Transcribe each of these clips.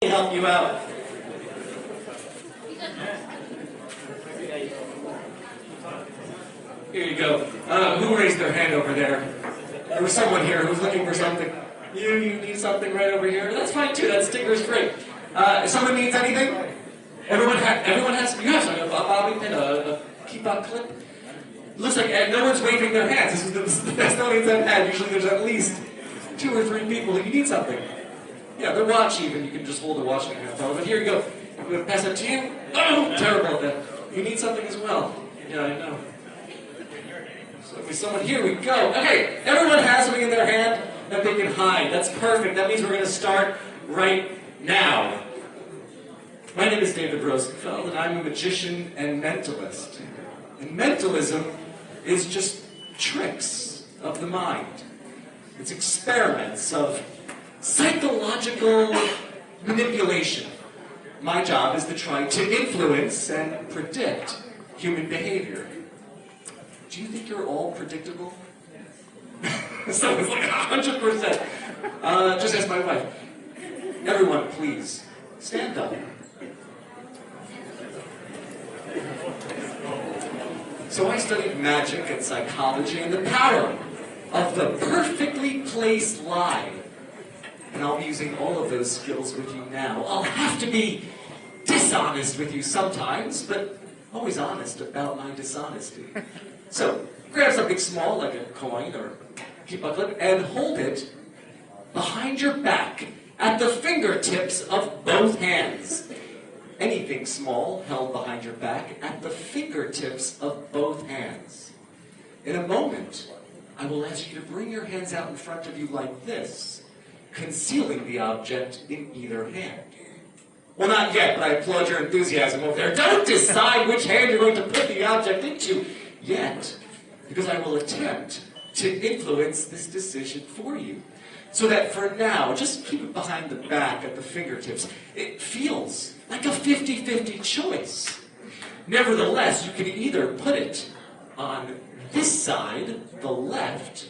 Help you out. Here you go. Who raised their hand over there? There was someone here who was looking for something. You need something right over here? That's fine too, that sticker's great. If someone needs anything? Everyone has, you have something, a bobby pin, a keep-on clip? Looks like no one's waving their hands. This is the best audience I've had. Usually there's at least 2 or 3 people if you need something. Yeah, the watch even, you can just hold the watch in your hand. But here you go. I'm going to pass it to you. Oh, terrible at that. You need something as well. Yeah, I know. So there's someone, here we go. Okay, everyone has something in their hand that they can hide. That's perfect. That means we're going to start right now. My name is David Rosenfeld, and I'm a magician and mentalist. And mentalism is just tricks of the mind. It's experiments of psychological manipulation. My job is to try to influence and predict human behavior. Do you think you're all predictable? Someone's like 100%. Just ask my wife. Everyone, please, stand up. So I studied magic and psychology and the power of the perfectly placed lie. And I'll be using all of those skills with you now. I'll have to be dishonest with you sometimes, but always honest about my dishonesty. So, grab something small like a coin or keep a clip and hold it behind your back at the fingertips of both hands. Anything small held behind your back at the fingertips of both hands. In a moment, I will ask you to bring your hands out in front of you like this, concealing the object in either hand. Well, not yet, but I applaud your enthusiasm over there. Don't decide which hand you're going to put the object into yet, because I will attempt to influence this decision for you. So that for now, just keep it behind the back at the fingertips. It feels like a 50-50 choice. Nevertheless, you can either put it on this side, the left.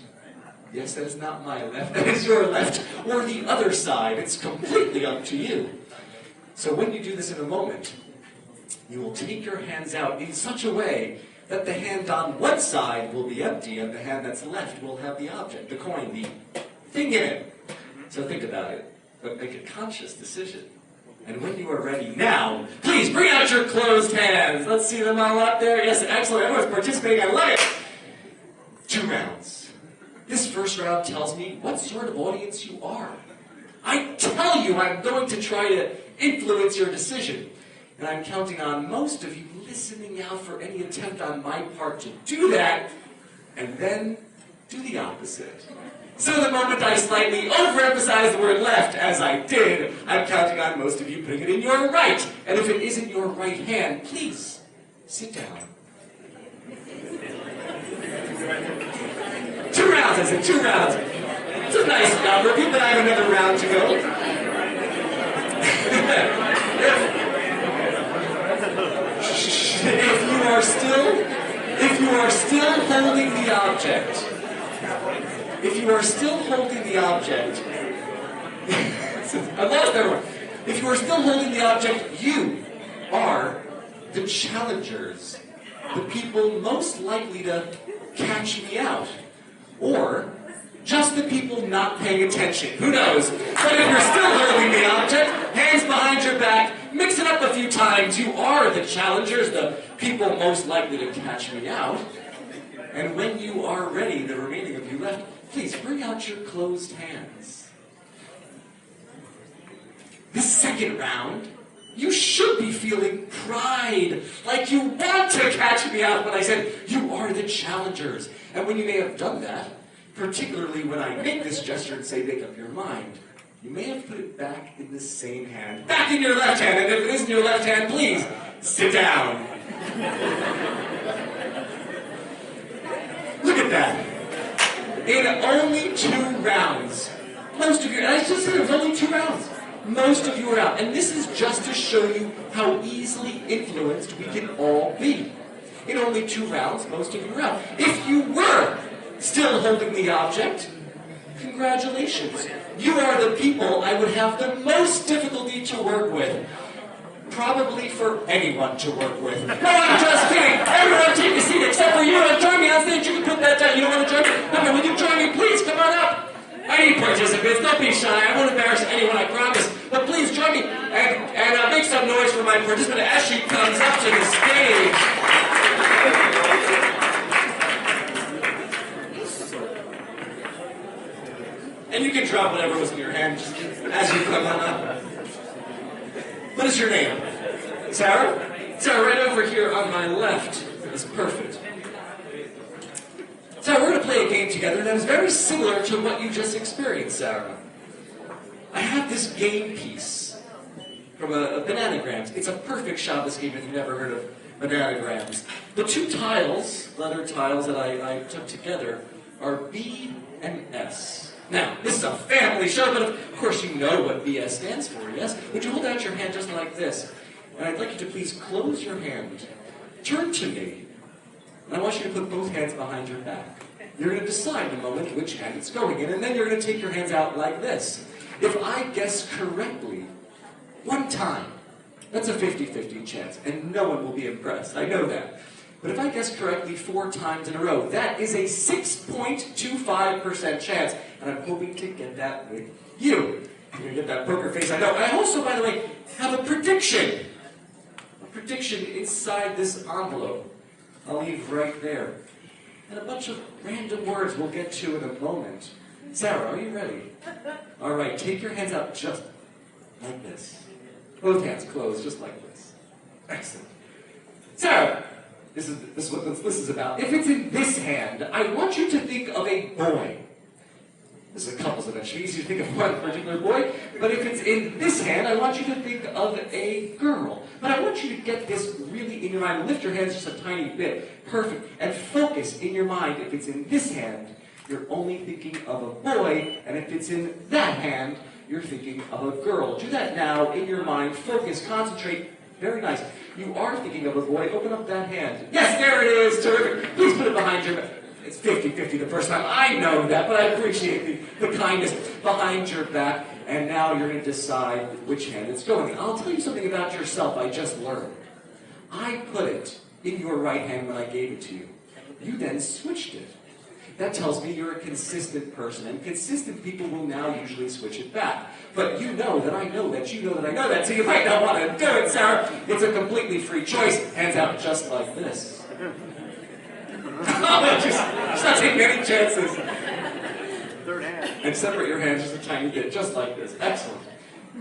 Yes, that is not my left, that is your left. Or the other side. It's completely up to you. So when you do this in a moment, you will take your hands out in such a way that the hand on one side will be empty and the hand that's left will have the object, the coin, the thing in it. So think about it, but make a conscious decision. And when you are ready now, please bring out your closed hands. Let's see them all up there. Yes, excellent. Everyone's participating. I love it. 2 rounds. This first round tells me what sort of audience you are. I tell you I'm going to try to influence your decision. And I'm counting on most of you listening out for any attempt on my part to do that, and then do the opposite. So the moment I slightly overemphasize the word left, as I did, I'm counting on most of you putting it in your right. And if it isn't your right hand, please, sit down. 2 rounds, I said 2 rounds. It's a nice number, but I have another round to go. If you are still holding the object, if you are still holding the object, I lost everyone. If you are still holding the object, you are the challengers, the people most likely to catch me out, or just the people not paying attention. Who knows? But if you're still holding the object, hands behind your back, mix it up a few times, you are the challengers, the people most likely to catch me out. And when you are ready, the remaining of you left, please bring out your closed hands. This second round, you should be feeling pride, like you want to catch me out when I said you are the challengers. And when you may have done that, particularly when I make this gesture and say make up your mind, you may have put it back in the same hand, back in your left hand, and if it isn't your left hand, please, sit down. Look at that. In only 2 rounds, most of you, and I just said it was only 2 rounds, most of you are out. And this is just to show you how easily influenced we can all be. In only 2 rounds, most of you are out. If you were still holding the object, congratulations. You are the people I would have the most difficulty easy to work with. Probably for anyone to work with. No, I'm just kidding. Everyone take a seat except for you. Join me on stage. You can put that down. You don't want to join me? No, will you join me? Please, come on up. Any participants, don't be shy. I won't embarrass anyone, I promise. But please join me and make some noise for my participant as she comes up to the stage. And you can drop whatever was in your hand as you come on up. What is your name? Sarah? Sarah, right over here on my left. That's perfect. Sarah, we're going to play a game together that is very similar to what you just experienced, Sarah. I have this game piece from a Bananagrams. It's a perfect Shabbos game if you've never heard of Bananagrams. The two tiles, letter tiles that I took together, are B and S. Now, this is a family show, but of course you know what BS stands for, yes? Would you hold out your hand just like this? And I'd like you to please close your hand. Turn to me. And I want you to put both hands behind your back. You're going to decide in a moment which hand it's going in, and then you're going to take your hands out like this. If I guess correctly, one time, that's a 50-50 chance, and no one will be impressed. I know that. But if I guess correctly 4 times in a row, that is a 6.25% chance. And I'm hoping to get that with you. You're going to get that poker face, I know. And I also, by the way, have a prediction. A prediction inside this envelope. I'll leave right there. And a bunch of random words we'll get to in a moment. Sarah, are you ready? All right, take your hands out just like this. Both hands closed, just like this. Excellent. Sarah! This is what this is about. If it's in this hand, I want you to think of a boy. This is a couple's event. It's easy to think of one particular boy. But if it's in this hand, I want you to think of a girl. But I want you to get this really in your mind. Lift your hands just a tiny bit. Perfect. And focus in your mind. If it's in this hand, you're only thinking of a boy. And if it's in that hand, you're thinking of a girl. Do that now in your mind. Focus. Concentrate. Very nice. You are thinking of a boy. Open up that hand. Yes, there it is. Terrific. Please put it behind your back. It's 50-50 the first time. I know that, but I appreciate the kindness behind your back. And now you're going to decide which hand it's going in. I'll tell you something about yourself I just learned. I put it in your right hand when I gave it to you. You then switched it. That tells me you're a consistent person, and consistent people will now usually switch it back. But you know that I know that, you know that I know that, so you might not want to do it, Sarah. It's a completely free choice. Hands out just like this. just not taking any chances. Third hand. And separate your hands just a tiny bit, just like this. Excellent.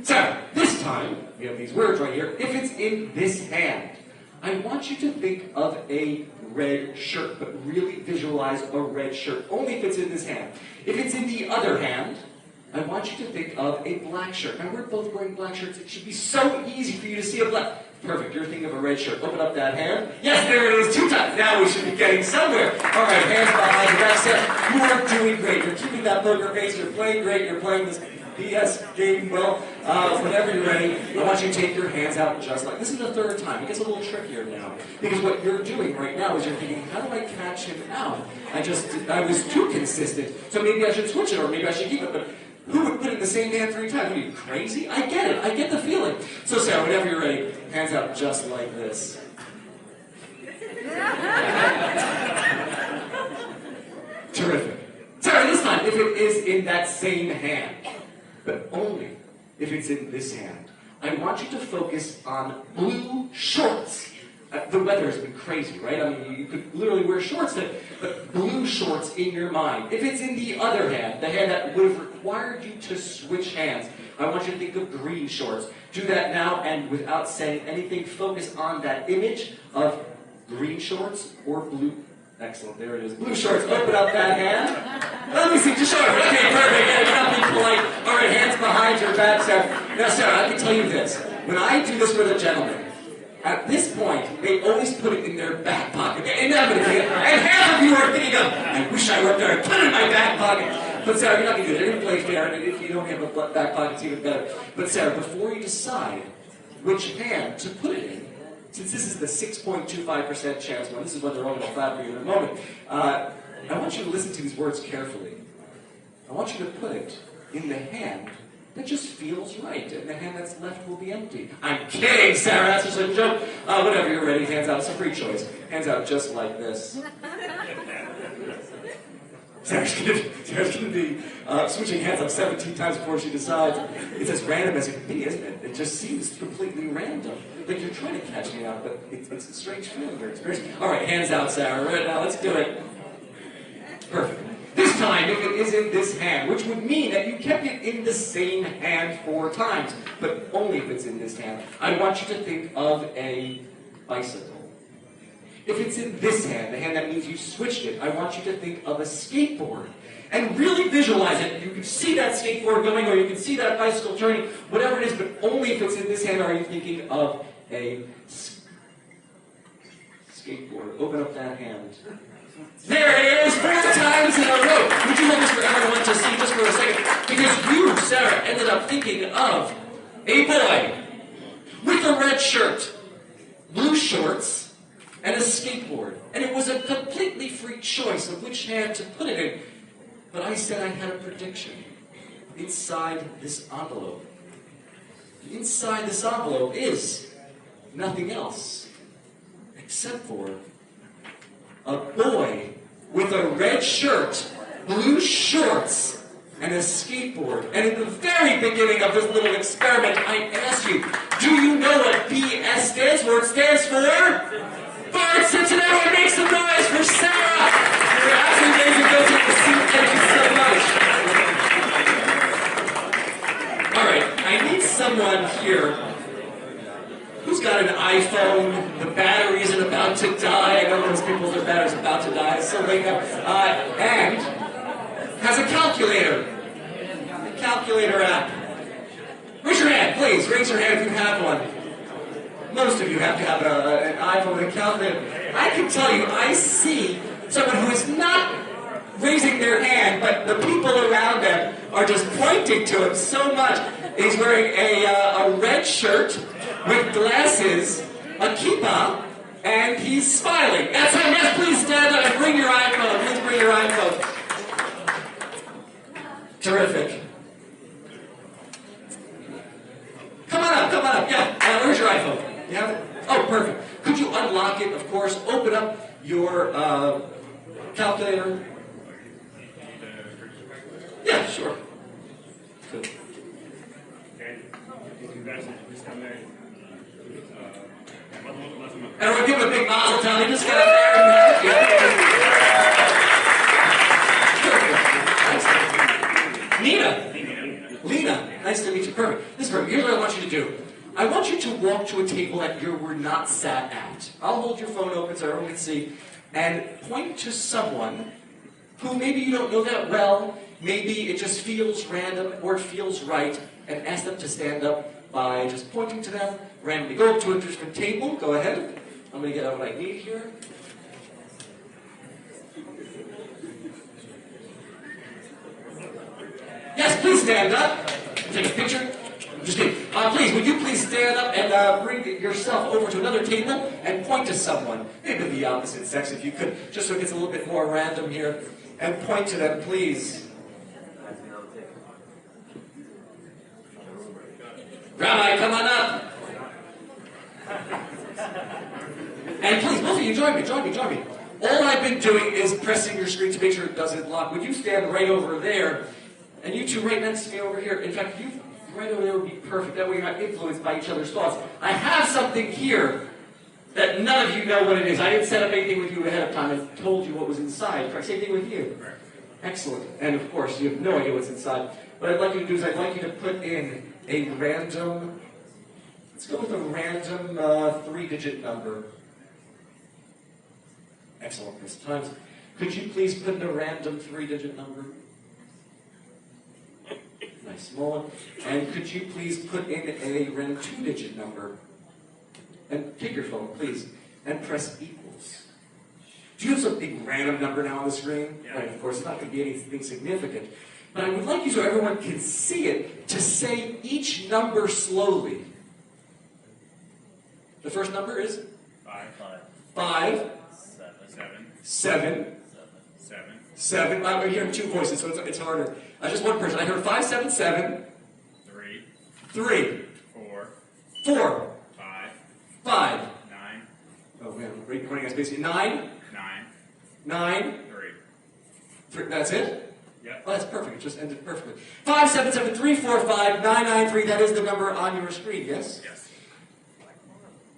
Sarah, this time, we have these words right here. If it's in this hand, I want you to think of a red shirt, but really visualize a red shirt, only if it's in this hand. If it's in the other hand, I want you to think of a black shirt. Now, we're both wearing black shirts. It should be so easy for you to see a black. Perfect, you're thinking of a red shirt. Open up that hand. Yes, there it is, 2 times. Now we should be getting somewhere. All right, hands behind your back. Sarah, you are doing great. You're keeping that poker face. You're playing great. You're playing this BS game well. Whenever you're ready, I want you to take your hands out just like this. Is the 3rd time. It gets a little trickier now. Because what you're doing right now is you're thinking, how do I catch him out? I was too consistent, so maybe I should switch it, or maybe I should keep it. But who would put it in the same hand 3 times? Are you crazy? I get it. I get the feeling. So Sarah, whenever you're ready, hands out just like this. Terrific. Sarah, this time, if it is in that same hand, but only if it's in this hand, I want you to focus on blue shorts. The weather has been crazy, right? I mean, you could literally wear shorts today, but blue shorts in your mind. If it's in the other hand, the hand that would have required you to switch hands, I want you to think of green shorts. Do that now, and without saying anything, focus on that image of green shorts or blue. Excellent, there it is. Blue shorts, open up that hand. Let me see, just show it. Okay, perfect. Yeah, you're not being polite. All right, hands behind your back, Sarah. Now, Sarah, I can tell you this. When I do this with a gentleman, at this point, they always put it in their back pocket. Inevitably. And half of you are thinking of, I wish I were up there and put it in my back pocket. But Sarah, you're not going to do that. You're going to play fair, and if you don't have a back pocket, it's even better. But Sarah, before you decide which hand to put it in, since this is the 6.25% chance one, this is when they're all going to clap for you in a moment, I want you to listen to these words carefully. I want you to put it in the hand that just feels right, and the hand that's left will be empty. I'm kidding, Sarah, that's just a joke. Whenever you're ready, hands out. It's a free choice. Hands out just like this. Sarah's going to be switching hands up 17 times before she decides. It's as random as it can be, isn't it? It just seems completely random. Like you're trying to catch me out, but it's a strange feeling you're experiencing. All right, hands out, Sarah. Right now, let's do it. Perfect. This time, if it is in this hand, which would mean that you kept it in the same hand 4 times, but only if it's in this hand, I want you to think of a bicycle. If it's in this hand, the hand that means you switched it, I want you to think of a skateboard. And really visualize it. You can see that skateboard going, or you can see that bicycle turning, whatever it is, but only if it's in this hand are you thinking of a skateboard. Open up that hand. There it is, 4 times in a row. Would you hold this for everyone to see just for a second? Because you, Sarah, ended up thinking of a boy with a red shirt, blue shorts, and a skateboard. And it was a completely free choice of which hand to put it in. But I said I had a prediction. Inside this envelope. Inside this envelope is nothing else except for a boy with a red shirt, blue shorts, and a skateboard. And in the very beginning of this little experiment, I asked you, do you know what BS stands for? It stands for Bart Simpson. Everyone make some noise for Sarah! You're absolutely amazing. Go take a seat. Thank you so much. All right, I need someone here who's got an iPhone. The battery isn't about to die. I know those people, their battery's about to die, so wake up. And has a calculator. A calculator app. Raise your hand, please. Raise your hand if you have one. Most of you have to have an iPhone with a calculator. I can tell you, I see someone who is not raising their hand, but the people around them are just pointing to him so much. He's wearing a red shirt with glasses, a kippah, and he's smiling. That's him. Yes, please stand up and bring your iPhone. Please bring your iPhone. Terrific. Come on up, come on up. Yeah, where's your iPhone? You have it? Oh, perfect. Could you unlock it, of course, open up your calculator? Yeah, sure. Good. Everyone give him a big mazel tov. He just got up there. Lena, nice to meet you. Perfect. This is perfect. Here's what I want you to do. I want you to walk to a table that you were not sat at. I'll hold your phone open so everyone can see, and point to someone who maybe you don't know that well, maybe it just feels random or it feels right, and ask them to stand up by just pointing to them randomly. Go up to a different table. Go ahead. I'm going to get out what I need here. Yes, please stand up. Take a picture. Just kidding. Please, would you please stand up and bring yourself over to another table and point to someone, maybe the opposite sex if you could, just so it gets a little bit more random here, and point to them, please. Rabbi, come on up. And please, both of you, join me. All I've been doing is pressing your screen to make sure it doesn't lock. Would you stand right over there, and you two right next to me over here. In fact, you right over there would be perfect. That way you're not influenced by each other's thoughts. I have something here that none of you know what it is. I didn't set up anything with you ahead of time. I told you what was inside. Same thing with you. Excellent. And of course, you have no idea what's inside. What I'd like you to do is I'd like you to put in a random, let's go with a random 3-digit number. Excellent, Miss Times. Could you please put in a random 3-digit number? Nice, small one. And could you please put in a random 2-digit number? And take your phone, please, and press equals. Do you have some big random number now on the screen? Yeah. Right, of course, it's not going to be anything significant. But I would like you, so everyone can see it, to say each number slowly. The first number is? 5. 5. 7. 7. I'm hearing 2 voices, so it's harder. Just one person. I heard 577. 3, 4, 4, 5, 5. 9, Oh man, running out of space. 9, 9, 9, 3. 3. That's it? Yep. Oh, that's perfect. It just ended perfectly. 5, 7, 7, 3, 4, 5, 9, 9, 3. That is the number on your screen, yes? Yes.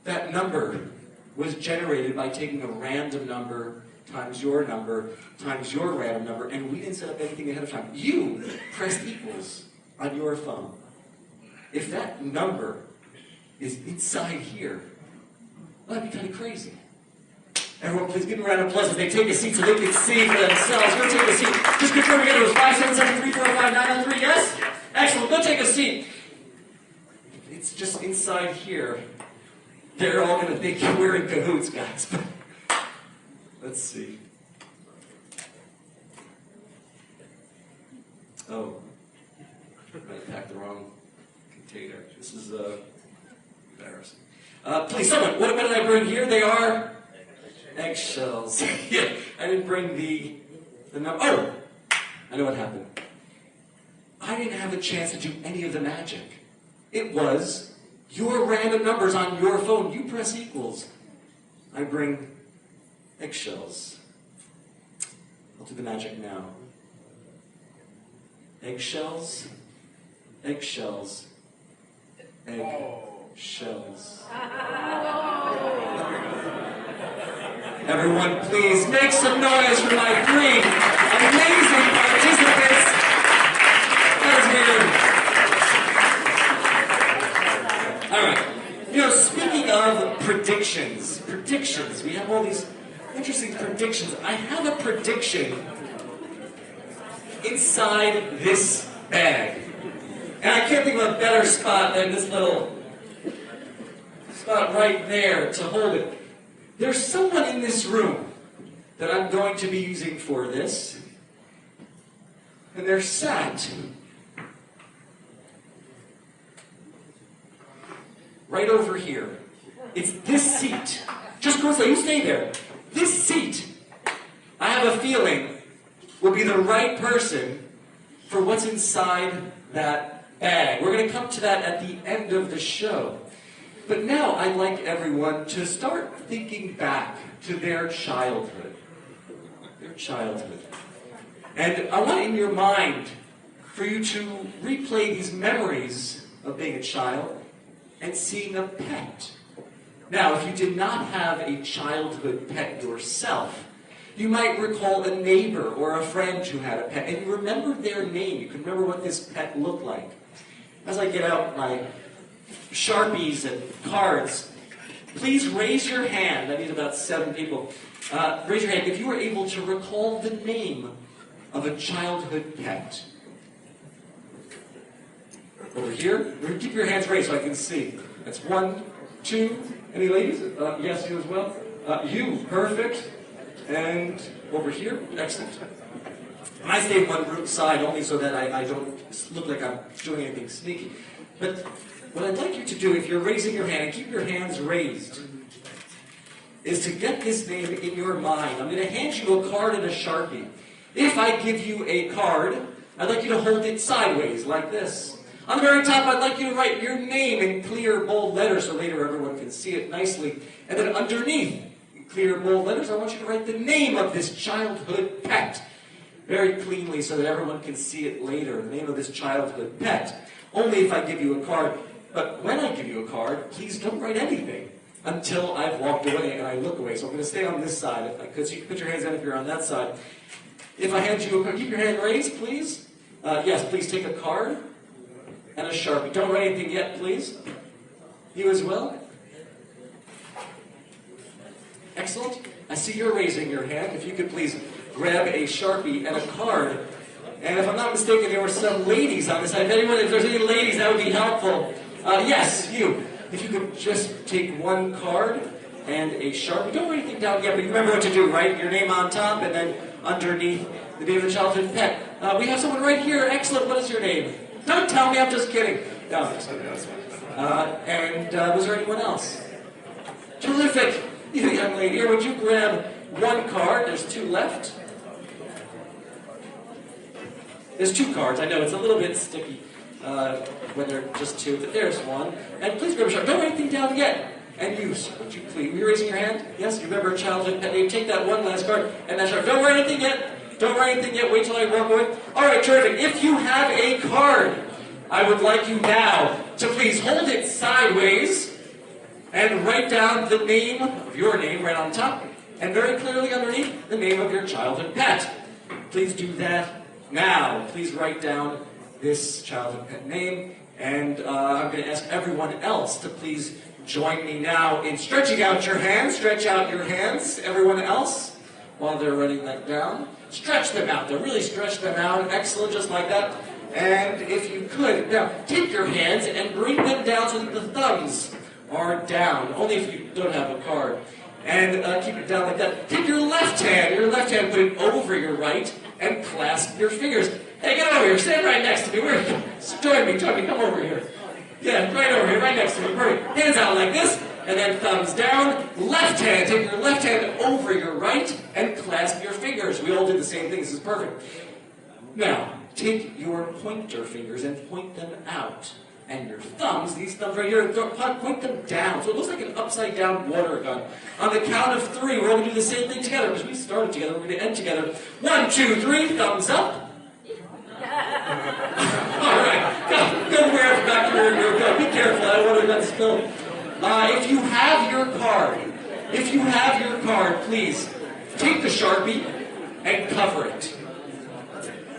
That number was generated by taking a random number times your random number, and we didn't set up anything ahead of time. You pressed equals on your phone. If that number is inside here, well, that'd be kind of crazy. Everyone, please give them a round of applause as they take a seat so they can see for themselves. Go take a seat. Just confirm again, it was 5, 7, 7, 3, 4, 5, 9, 9, 3, yes? Yes. Excellent, go take a seat. It's just inside here. They're all going to think we're in cahoots, guys. Let's see. Oh, I packed the wrong container. This is embarrassing. Please, someone, what did I bring here? They are eggshells. Yeah, I didn't bring the number. Oh, I know what happened. I didn't have a chance to do any of the magic. It was your random numbers on your phone. You press equals. I bring eggshells. I'll do the magic now. Eggshells, eggshells, eggshells. Everyone, please make some noise for my 3 amazing participants. That was weird. All right. You know, speaking of predictions, we have all these interesting predictions. I have a prediction inside this bag. And I can't think of a better spot than this little spot right there to hold it. There's someone in this room that I'm going to be using for this. And they're sat right over here. It's this seat. Just go say, you stay there. This seat, I have a feeling, will be the right person for what's inside that bag. We're going to come to that at the end of the show. But now I'd like everyone to start thinking back to their childhood. Their childhood. And I want in your mind for you to replay these memories of being a child and seeing a pet. Now, if you did not have a childhood pet yourself, you might recall a neighbor or a friend who had a pet, and you remember their name. You can remember what this pet looked like. As I get out my Sharpies and cards, please raise your hand. I need about 7 people. Raise your hand if you were able to recall the name of a childhood pet. Over here. Keep your hands raised so I can see. That's 1, 2. Any ladies? Yes, you as well. You, perfect. And over here, excellent. And I stay one room side only so that I don't look like I'm doing anything sneaky. But what I'd like you to do, if you're raising your hand, and keep your hands raised, is to get this name in your mind. I'm going to hand you a card and a Sharpie. If I give you a card, I'd like you to hold it sideways, like this. On the very top, I'd like you to write your name in clear, bold letters so later everyone can see it nicely. And then underneath, in clear, bold letters, I want you to write the name of this childhood pet very cleanly so that everyone can see it later, the name of this childhood pet. Only if I give you a card. But when I give you a card, please don't write anything until I've walked away and I look away. So I'm going to stay on this side if I could. So you can put your hands down if you're on that side. If I hand you a card, keep your hand raised, please. Yes, please take a card and a Sharpie. Don't write anything yet, please. You as well? Excellent. I see you're raising your hand. If you could please grab a Sharpie and a card. And if I'm not mistaken, there were some ladies on this side. If there's any ladies, that would be helpful. Yes, you. If you could just take one card and a Sharpie. Don't write anything down yet, but you remember what to do, right? Your name on top and then underneath the name of the childhood pet. We have someone right here. Excellent. What is your name? Don't tell me. I'm just kidding. No, I'm just kidding. And was there anyone else? Terrific. You young lady here, would you grab one card? There's 2 left. There's 2 cards. I know it's a little bit sticky. when they're just two, but there's one. And please grab a Sharpie. Don't write anything down yet. And you, would you please, were you raising your hand? Yes, you remember a childhood pet name? Take that one last card and that Sharpie. Don't write anything yet. Don't write anything yet. Wait till I walk away. All right, terrific. If you have a card, I would like you now to please hold it sideways and write down the name of your name right on top and very clearly underneath the name of your childhood pet. Please do that now. Please write down this childhood pet name, and I'm going to ask everyone else to please join me now in stretching out your hands. Stretch out your hands, everyone else, while they're writing that down. Stretch them out. Really stretch them out. Excellent, just like that. And if you could, now take your hands and bring them down so that the thumbs are down. Only if you don't have a card. And keep it down like that. Take your left hand, put it over your right, and clasp your fingers. Hey, get over here. Stand right next to me. Join me. Come over here. Yeah, right over here, right next to me. Perfect. Hands out like this, and then thumbs down. Left hand. Take your left hand over your right, and clasp your fingers. We all did the same thing. This is perfect. Now, take your pointer fingers and point them out. And your thumbs, these thumbs right here, point them down. So it looks like an upside down water gun. On the count of 3, we're all going to do the same thing together, because we started together, we're going to end together. 1, 2, 3, thumbs up. Alright, go wear it back to your gun. Be careful, I don't want to let spill. If you have your card, please take the Sharpie and cover it.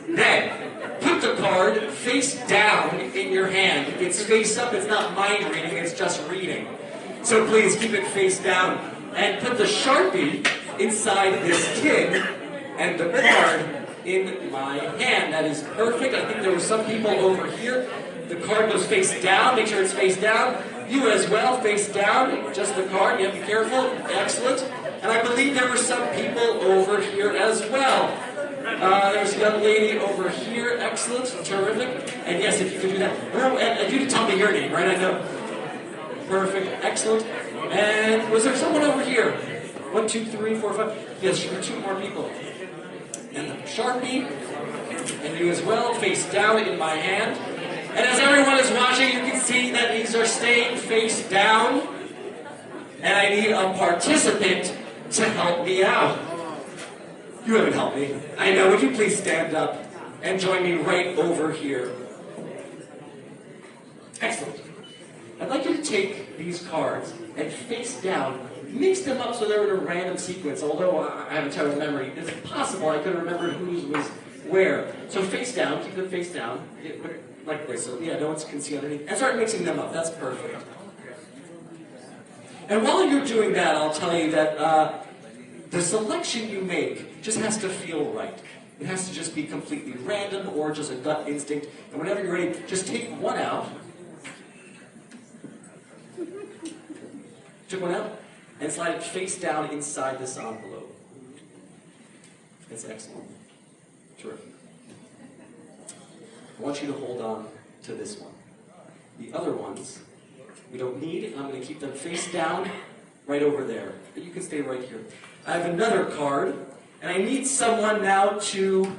Then, put the card face down in your hand. If it's face up, it's not mind reading, it's just reading. So please keep it face down and put the Sharpie inside this tin and the card in my hand. That is perfect. I think there were some people over here. The card goes face down. Make sure it's face down. You as well, face down. Just the card. You have to be careful. Excellent. And I believe there were some people over here as well. There's a young lady over here. Excellent. Terrific. And yes, if you could do that. Oh, and you did tell me your name, right? I know. Perfect. Excellent. And was there someone over here? 1, 2, 3, 4, 5. Yes, there were 2 more people. And the Sharpie. And you as well. Face down in my hand. And as everyone is watching, you can see that these are staying face down. And I need a participant to help me out. You haven't helped me. I know. Would you please stand up and join me right over here? Excellent. I'd like you to take these cards and face down, mix them up so they're in a random sequence, although I have a terrible memory. It's possible I could remember whose was where. So face down, keep them face down, like this, so yeah, no one can see underneath. And start mixing them up. That's perfect. And while you're doing that, I'll tell you that the selection you make just has to feel right. It has to just be completely random or just a gut instinct. And whenever you're ready, just take one out. Took one out and slide it face down inside this envelope. That's excellent. Terrific. I want you to hold on to this one. The other ones, we don't need. I'm going to keep them face down right over there. But you can stay right here. I have another card, and I need someone now to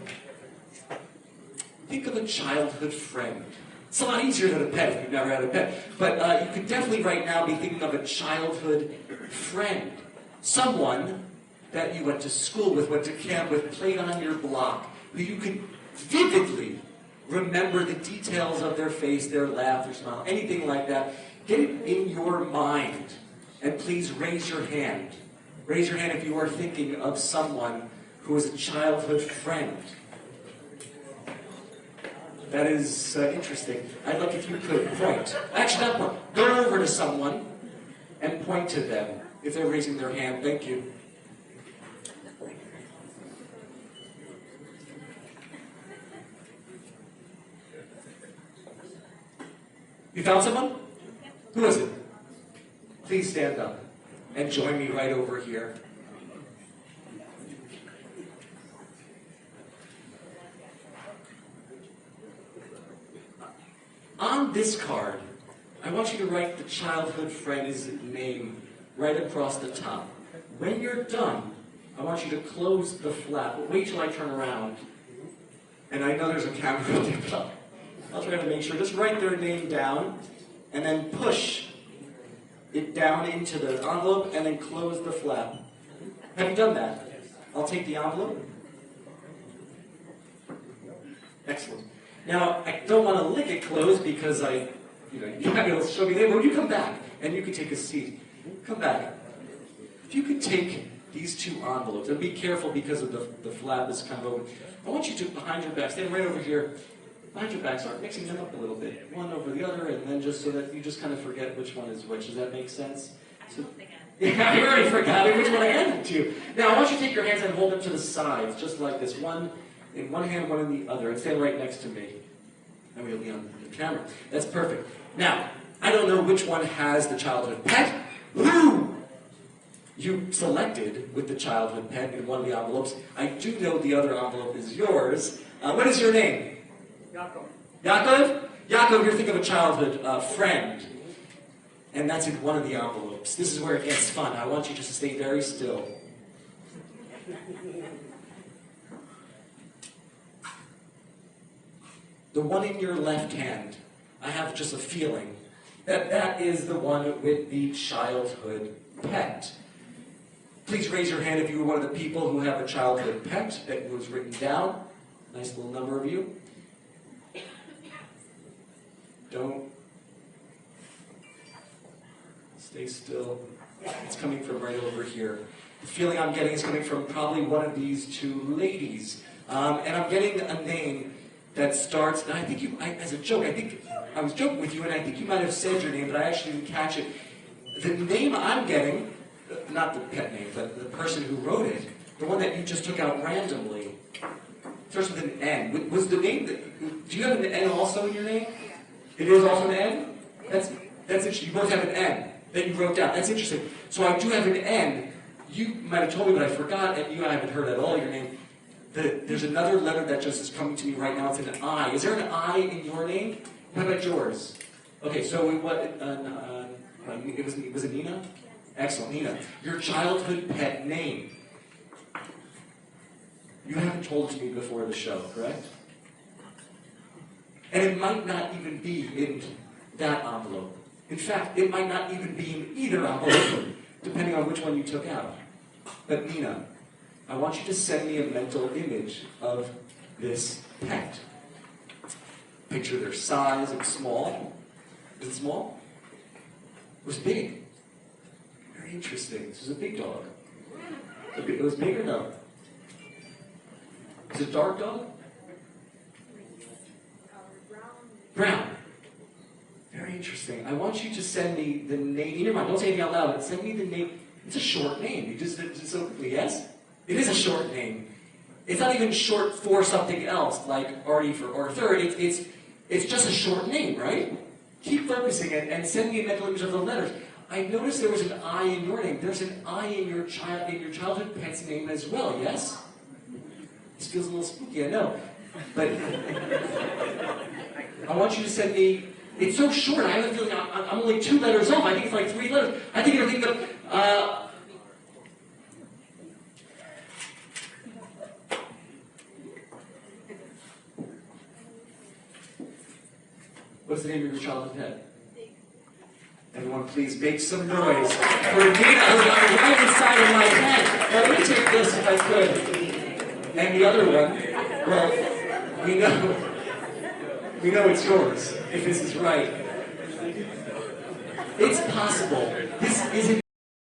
think of a childhood friend. It's a lot easier than a pet if you've never had a pet. But you could definitely right now be thinking of a childhood friend. Someone that you went to school with, went to camp with, played on your block, who you could vividly remember the details of their face, their laugh, their smile, anything like that. Get it in your mind. And please raise your hand. Raise your hand if you are thinking of someone who is a childhood friend. That is interesting. I'd like if you could point. Actually, not point. Go over to someone and point to them if they're raising their hand. Thank you. You found someone? Who is it? Please stand up and join me right over here. On this card, I want you to write the childhood friend's name right across the top. When you're done, I want you to close the flap. Wait till I turn around. And I know there's a camera there, but I'll try to make sure. Just write their name down, and then push it down into the envelope, and then close the flap. Have you done that? I'll take the envelope. Excellent. Now, I don't want to lick it closed because you're not going to show me there. But you come back, and you can take a seat. Come back. If you could take these two envelopes, and be careful because of the flap is kind of open. I want you to, behind your back, stand right over here. Behind your back, start mixing them up a little bit. One over the other, and then just so that you just kind of forget which one is which. Does that make sense? So, yeah, I already forgot which one I handed to you. Now, I want you to take your hands and hold them to the sides, just like this. One in one hand, one in the other, and stand right next to me. And we'll be on the camera. That's perfect. Now, I don't know which one has the childhood pet. Who you selected with the childhood pet in one of the envelopes. I do know the other envelope is yours. What is your name? Yaakov. Yaakov? Yaakov, you're thinking of a childhood friend. And that's in one of the envelopes. This is where it gets fun. I want you just to stay very still. The one in your left hand, I have just a feeling that that is the one with the childhood pet. Please raise your hand if you were one of the people who have a childhood pet that was written down. Nice little number of you. Don't. Stay still. It's coming from right over here. The feeling I'm getting is coming from probably one of these two ladies. And I'm getting a name that starts, and I think you, as a joke, I think I was joking with you, and I think you might have said your name, but I actually didn't catch it. The name I'm getting, not the pet name, but the person who wrote it, the one that you just took out randomly, starts with an N. Was the name, do you have an N also in your name? It is also an N? That's interesting. You both have an N that you wrote down. That's interesting. So I do have an N. You might have told me, but I forgot, and you haven't heard at all your name. There's another letter that just is coming to me right now. It's an I. Is there an I in your name? How about yours? Okay, so was it Nina? Excellent, Nina. Your childhood pet name. You haven't told it to me before the show, correct? And it might not even be in that envelope. In fact, it might not even be in either envelope, depending on which one you took out. But Nina, I want you to send me a mental image of this pet. Picture their size. It's small. Is it small? It was big. Very interesting. This was a big dog. It was big or no? Is it a dark dog? Brown. Very interesting. I want you to send me the name. In your mind, don't say anything out loud, but send me the name. It's a short name. You just so quickly, yes? It is a short name. It's not even short for something else, like Artie for Arthur. It's just a short name, right? Keep focusing and send me a mental image of the letters. I noticed there was an I in your name. There's an I in your childhood pet's name as well, yes? This feels a little spooky, I know. But I want you to send me. It's so short. I have a feeling I'm only 2 letters off. I think it's like 3 letters. I think you're thinking of. What's the name of your childhood pet? Everyone, please make some noise for Nina, who's on the right side of my head. Now, let me take this if I could. And the other one, well, we know it's yours, if this is right. It's possible. This isn't